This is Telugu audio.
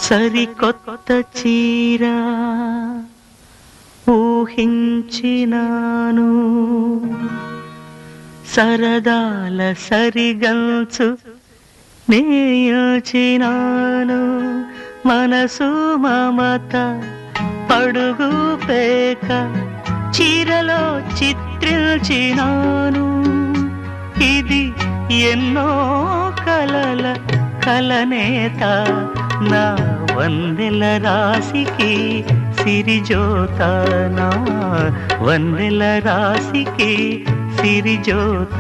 సరికొత్త చీర ఊహించినాను, సరదాల సరిగల్చు నేయచినాను, మనసు మమత పడుగు పేక చీరలో చిత్రించినాను. ఇది ఎన్నో కలల కలనేత, నా వందెల రాశికి సిరిజోత, నా వందెల రాశికి సిరిజోత.